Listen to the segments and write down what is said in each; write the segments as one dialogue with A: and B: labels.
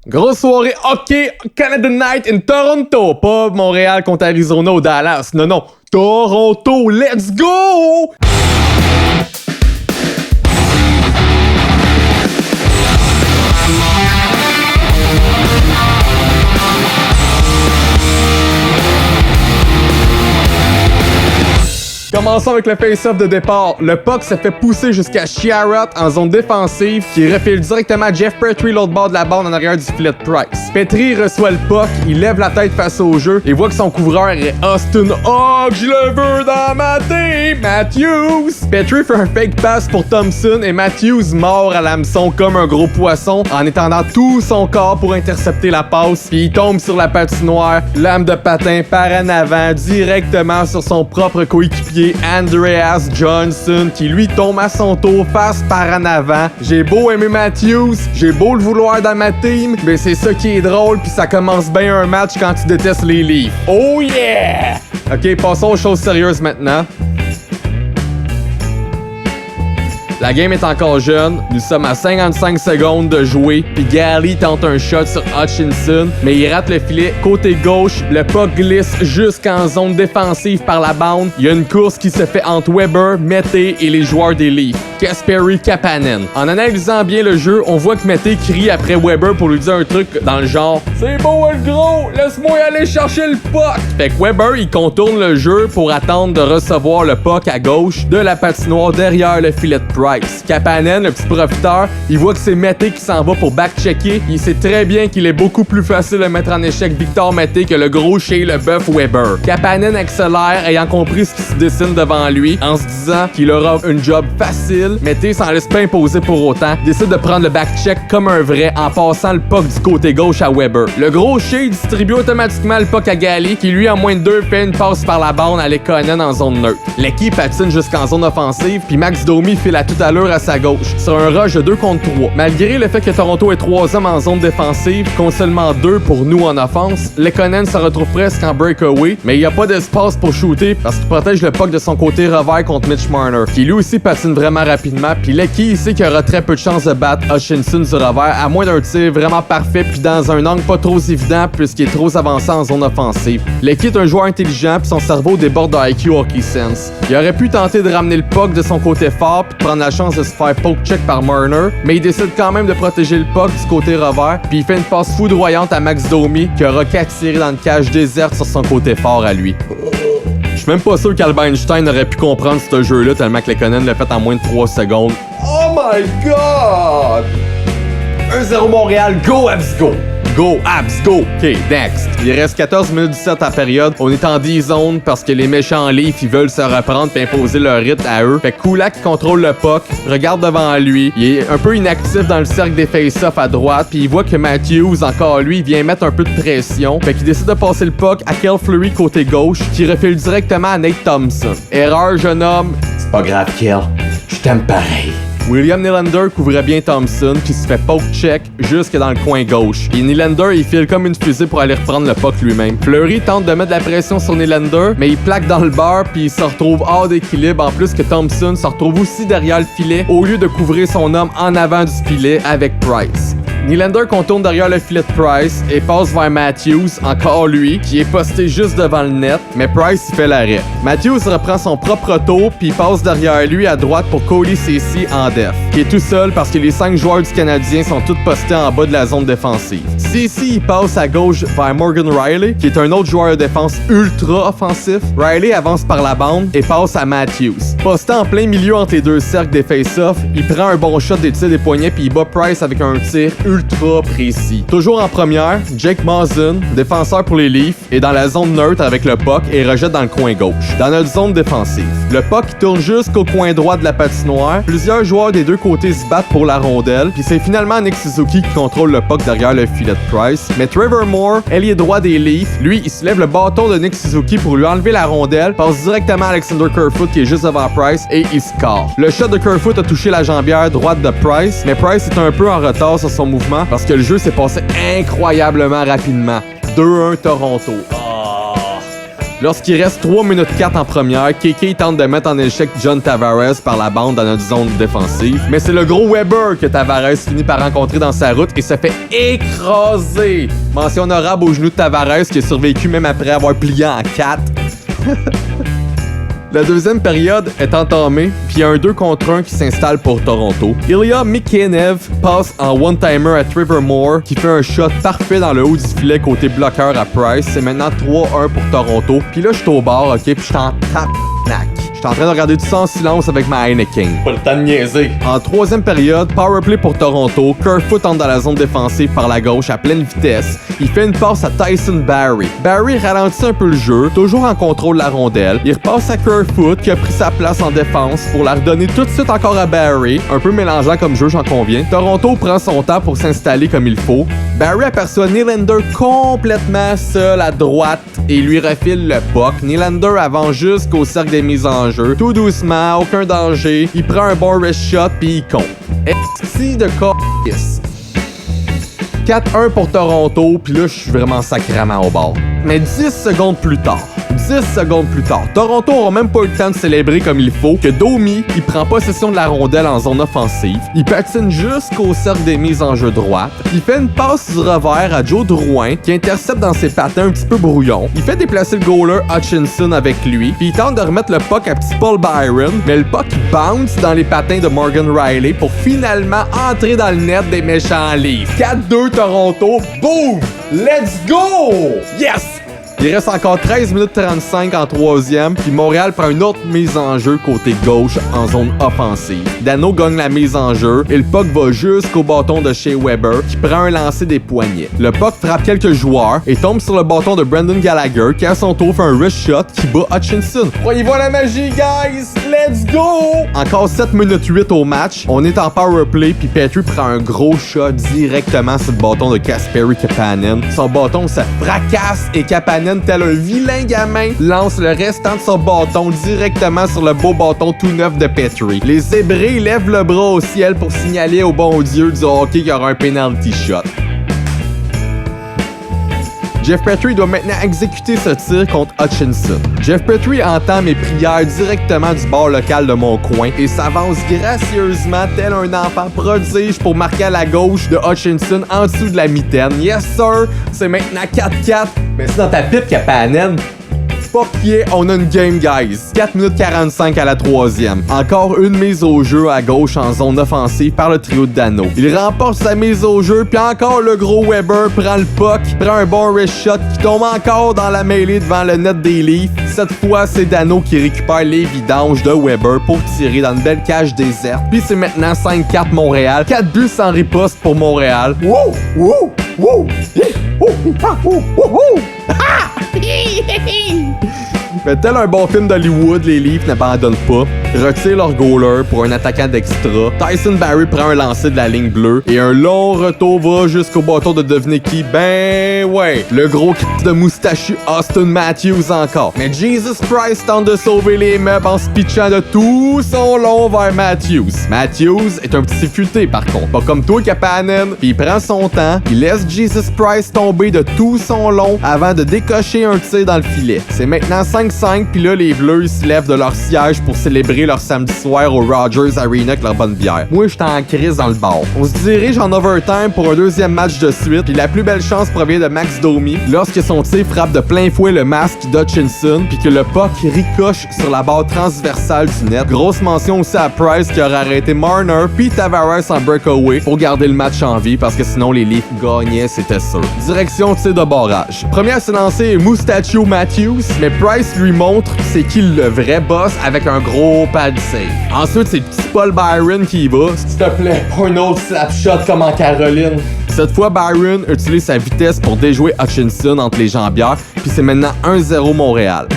A: Grosse soirée hockey Canada Night in Toronto. Pas Montréal contre Arizona ou Dallas. Non. Toronto, let's go! Commençons avec le face-off de départ. Le puck se fait pousser jusqu'à Chiarot en zone défensive qui refile directement à Jeff Petry l'autre bord de la bande en arrière du filet de Price. Petry reçoit le puck, il lève la tête face au jeu et voit que son couvreur est Austin Hogg. Je le veux dans ma team, Matthews! Petry fait un fake pass pour Thompson et Matthews mord à l'hameçon comme un gros poisson en étendant tout son corps pour intercepter la passe. Puis il tombe sur la patinoire, lame de patin par en avant directement sur son propre coéquipier Andreas Johnson qui lui tombe à son tour face par en avant. J'ai beau aimer Matthews, j'ai beau le vouloir dans ma team, mais c'est ça qui est drôle puis ça commence bien un match quand tu détestes les Leafs. Oh yeah! Ok, passons aux choses sérieuses maintenant. La game est encore jeune, nous sommes à 55 secondes de jouer, puis Gally tente un shot sur Hutchinson, mais il rate le filet côté gauche, le puck glisse jusqu'en zone défensive par la bande. Il y a une course qui se fait entre Weber, Mété et les joueurs des Leafs, Kasperi Kapanen. En analysant bien le jeu, on voit que Mété crie après Weber pour lui dire un truc dans le genre « C'est beau le gros, laisse-moi aller chercher le puck! » Fait que Weber, il contourne le jeu pour attendre de recevoir le puck à gauche de la patinoire derrière le filet de Price. Kapanen, le petit profiteur, il voit que c'est Mété qui s'en va pour back-checker. Il sait très bien qu'il est beaucoup plus facile de mettre en échec Victor Mété que le gros Shea LeBeouf Weber. Kapanen accélère, ayant compris ce qui se dessine devant lui, en se disant qu'il aura une job facile. Mété s'en laisse pas imposer pour autant, décide de prendre le back-check comme un vrai en passant le puck du côté gauche à Weber. Le gros Shea distribue automatiquement le puck à Gally, qui lui en moins de 2 fait une passe par la bande à Lekonen en zone neutre. L'équipe patine jusqu'en zone offensive, puis Max Domi file à toute allure à sa gauche, sur un rush de 2 contre 3. Malgré le fait que Toronto ait 3 hommes en zone défensive, contre seulement 2 pour nous en offense, Lekonen se retrouve presque en breakaway, mais il n'y a pas d'espace pour shooter parce qu'il protège le puck de son côté revers contre Mitch Marner, qui lui aussi patine vraiment rapidement, puis Lecky il sait qu'il aura très peu de chances de battre Hutchinson du revers, à moins d'un tir vraiment parfait puis dans un angle pas trop évident puisqu'il est trop avancé en zone offensive. Lecky est un joueur intelligent puis son cerveau déborde de IQ Hockey Sense. Il aurait pu tenter de ramener le puck de son côté fort puis prendre la chance de se faire poke check par Marner, mais il décide quand même de protéger le puck du côté revers, puis il fait une passe foudroyante à Max Domi qui aura qu'à tirer dans une cage déserte sur son côté fort à lui. Je suis même pas sûr qu'Albert Einstein aurait pu comprendre ce jeu-là tellement que Lekonen l'a fait en moins de 3 secondes. Oh my god! 1-0 Montréal, go Habs go! Go, Habs, go! OK, next. Il reste 14 minutes 17 à la période. On est en D-zone parce que les méchants Leafs, ils veulent se reprendre et imposer leur rythme à eux. Fait que Kulak qui contrôle le puck, regarde devant lui. Il est un peu inactif dans le cercle des face-off à droite. Puis il voit que Matthews, encore lui, vient mettre un peu de pression. Fait qu'il décide de passer le puck à Kel Fleury côté gauche, qui refile directement à Nate Thompson. Erreur, jeune homme.
B: C'est pas grave, Kel. Je t'aime pareil.
A: William Nylander couvrait bien Thompson qui se fait poke check jusque dans le coin gauche. Et Nylander il file comme une fusée pour aller reprendre le puck lui-même. Fleury tente de mettre de la pression sur Nylander, mais il plaque dans le beurre puis il se retrouve hors d'équilibre en plus que Thompson se retrouve aussi derrière le filet au lieu de couvrir son homme en avant du filet avec Price. Nylander contourne derrière le filet de Price et passe vers Matthews, encore lui, qui est posté juste devant le net, mais Price il fait l'arrêt. Matthews reprend son propre tour puis passe derrière lui à droite pour Cody Ceci en def, qui est tout seul parce que les 5 joueurs du Canadien sont tous postés en bas de la zone défensive. Ceci il passe à gauche vers Morgan Rielly, qui est un autre joueur de défense ultra offensif. Rielly avance par la bande et passe à Matthews. Posté en plein milieu entre les deux cercles des face-off, il prend un bon shot des tirs des poignets puis il bat Price avec un tir ultra précis. Toujours en première, Jake Muzzin, défenseur pour les Leafs, est dans la zone neutre avec le puck et rejette dans le coin gauche, dans notre zone défensive. Le puck tourne jusqu'au coin droit de la patinoire. Plusieurs joueurs des deux côtés se battent pour la rondelle, puis c'est finalement Nick Suzuki qui contrôle le puck derrière le filet de Price. Mais Trevor Moore, ailier droit des Leafs, lui, il soulève le bâton de Nick Suzuki pour lui enlever la rondelle, passe directement à Alexander Kerfoot qui est juste devant Price et il score. Le shot de Kerfoot a touché la jambière droite de Price, mais Price est un peu en retard sur son mouvement parce que le jeu s'est passé incroyablement rapidement. 2-1 Toronto. Lorsqu'il reste 3 minutes 4 en première, KK tente de mettre en échec John Tavares par la bande dans notre zone défensive, mais c'est le gros Weber que Tavares finit par rencontrer dans sa route et se fait écraser. Mention honorable au genou de Tavares qui a survécu même après avoir plié en 4. La deuxième période est entamée, puis il y a un 2 contre 1 qui s'installe pour Toronto. Ilya Mikheyev passe en one-timer à Trevor Moore, qui fait un shot parfait dans le haut du filet côté bloqueur à Price. C'est maintenant 3-1 pour Toronto. Puis là, je suis au bar, ok, puis je suis en tape-nac. Je suis en train de regarder tout ça en silence avec ma Heineken.
B: Pas le temps de niaiser.
A: En troisième période, powerplay pour Toronto. Kerfoot entre dans la zone défensive par la gauche à pleine vitesse. Il fait une passe à Tyson Barrie. Barrie ralentit un peu le jeu, toujours en contrôle de la rondelle. Il repasse à Kerfoot qui a pris sa place en défense pour la redonner tout de suite encore à Barrie. Un peu mélangeant comme jeu, j'en conviens. Toronto prend son temps pour s'installer comme il faut. Barrie aperçoit Nylander complètement seul à droite et lui refile le puck. Nylander avance jusqu'au cercle des mises en jeu. Tout doucement, aucun danger. Il prend un bon wrist shot puis il compte. Esti de c*****. 4-1 pour Toronto, puis là, je suis vraiment sacrément au bord. Mais 10 secondes plus tard, Toronto aura même pas eu le temps de célébrer comme il faut que Domi, il prend possession de la rondelle en zone offensive. Il patine jusqu'au cercle des mises en jeu droite. Il fait une passe du revers à Joe Drouin qui intercepte dans ses patins un petit peu brouillons. Il fait déplacer le goaler Hutchinson avec lui, puis il tente de remettre le puck à petit Paul Byron, mais le puck bounce dans les patins de Morgan Riley pour finalement entrer dans le net des méchants livres. 4-2 Toronto, boom! Let's go! Yes! Il reste encore 13 minutes 35 en troisième, puis Montréal prend une autre mise en jeu côté gauche en zone offensive. Dano gagne la mise en jeu et le puck va jusqu'au bâton de Shea Weber qui prend un lancer des poignets. Le puck frappe quelques joueurs et tombe sur le bâton de Brendan Gallagher qui à son tour fait un wrist shot qui bat Hutchinson. Croyez-vous à la magie, guys? Let's go! Encore 7 minutes 8 au match, on est en power play puis Petrie prend un gros shot directement sur le bâton de Kasperi Kapanen. Son bâton se fracasse et Kapanen, tel un vilain gamin, lance le restant de son bâton directement sur le beau bâton tout neuf de Petrie. Les Zébrés lèvent le bras au ciel pour signaler au bon Dieu du hockey qu'il y aura un penalty shot. Jeff Petrie doit maintenant exécuter ce tir contre Hutchinson. Jeff Petrie entend mes prières directement du bar local de mon coin et s'avance gracieusement tel un enfant prodige pour marquer à la gauche de Hutchinson en dessous de la mitaine. Yes sir, c'est maintenant 4-4.
B: Mais c'est dans ta pipe qu'il y a Panen.
A: Fuck yeah, on a une game, guys. 4 minutes 45 à la troisième. Encore une mise au jeu à gauche en zone offensive par le trio de Dano. Il remporte sa mise au jeu, puis encore le gros Weber prend le puck, prend un bon wrist shot qui tombe encore dans la mêlée devant le net des Leafs. Cette fois, c'est Dano qui récupère les vidanges de Weber pour tirer dans une belle cage déserte. Puis c'est maintenant 5-4 Montréal. 4 buts sans riposte pour Montréal.
B: Wow! Wow! Wow!
A: Mais tel un bon film d'Hollywood, les Leafs n'abandonnent pas, retirent leur goaler pour un attaquant d'extra. Tyson Barrie prend un lancer de la ligne bleue et un long retour va jusqu'au bâton de devenez qui. Ben ouais, le gros c*** de moustachu Austin Matthews encore. Mais Jesus Christ tente de sauver les meubles en se pitchant de tout son long vers Matthews. Matthews est un petit futé par contre, pas comme toi Kapanen. Puis il prend son temps, il laisse Jesus Price tomber de tout son long avant de décocher un tir dans le filet. C'est maintenant 5-5, puis là, les Bleus se lèvent de leur siège pour célébrer leur samedi soir au Rogers Arena avec leur bonne bière. Moi, j'étais en crise dans le bar. On se dirige en overtime pour un deuxième match de suite, puis la plus belle chance provient de Max Domi lorsque son tir frappe de plein fouet le masque d'Hutchinson, puis que le puck ricoche sur la barre transversale du net. Grosse mention aussi à Price qui aurait arrêté Marner puis Tavares en breakaway pour garder le match en vie parce que sinon les Leafs gagnaient, c'était sûr. Direction tir de barrage. Premier à se lancer Mustachio Matthews, mais Price lui montre c'est qui le vrai boss avec un gros pad save. Ensuite, c'est petit Paul Byron qui y va.
B: S'il te plaît, pas un autre slap shot comme en Caroline.
A: Cette fois, Byron utilise sa vitesse pour déjouer Hutchinson entre les jambières, puis c'est maintenant 1-0 Montréal.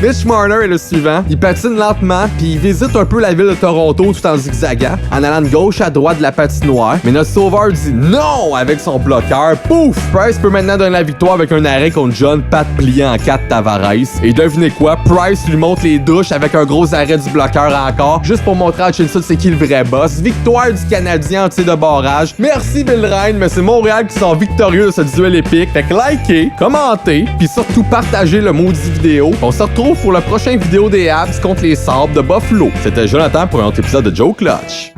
A: Mitch Marner est le suivant. Il patine lentement, puis il visite un peu la ville de Toronto tout en zigzagant, en allant de gauche à droite de la patinoire. Mais notre sauveur dit non avec son bloqueur. Pouf! Price peut maintenant donner la victoire avec un arrêt contre John Pat plié en 4 Tavares. Et devinez quoi? Price lui montre les douches avec un gros arrêt du bloqueur encore, juste pour montrer à Hutchinson c'est qui le vrai boss. Victoire du Canadien en tir de barrage. Merci Bill Ryan, mais c'est Montréal qui sort victorieux de ce duel épique. Fait que likez, commentez, puis surtout partagez le maudit vidéo. On se retrouve pour la prochaine vidéo des Habs contre les Sabres de Buffalo. C'était Jonathan pour un autre épisode de Joe Clutch.